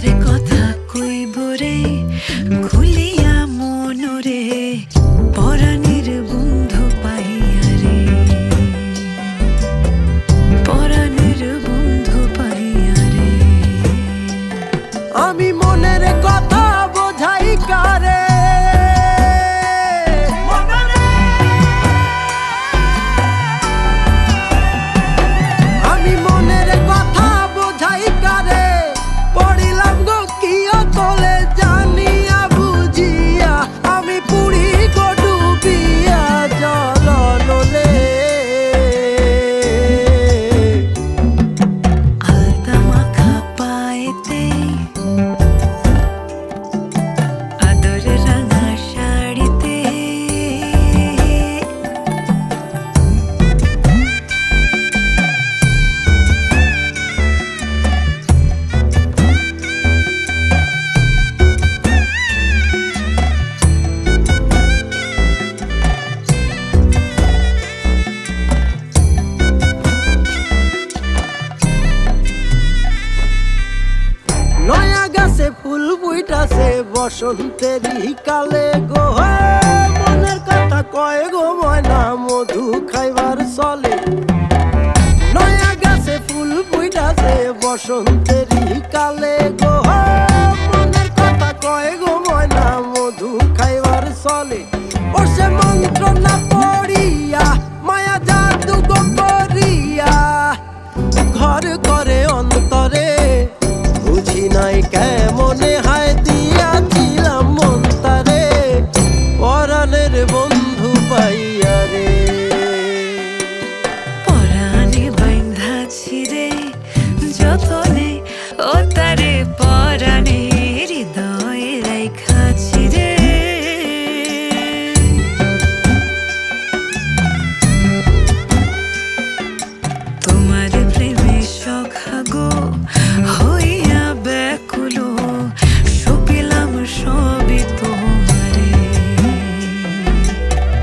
মনের কথা কইব রে খুলিয়া মনরে পরাণের বন্ধু পাইয়া রে, পরাণের বন্ধু পাইয়া রে। আমি মনের কথা বোঝাই কারে, আমি মনের কথা বোঝাই কারে, পড়িলাম গো কিও তোলে জানিয়া বুঝিয়া, আমি পুরি গো ডুবিয়া জলনলে। আলতা মাখা পায়েতে আদর রাঙা শাড়িতে, নয়া গাছে ফুল ফুইটাছে বসন্তেরই কালে গো, মনের কথা কয় গো ময়না মধু খাইবার চলে। নয়া গাছে ফুল ফুইটাছে বসন্তেরই কালে গো, মনের কথা কয় গো ময়না মধু খাইবার চলে। ওসে মন্ত্র না পড়িয়া মায়া জাদু গো করিয়া ঘর করে অন্তরে, বুঝি নাই কেমনে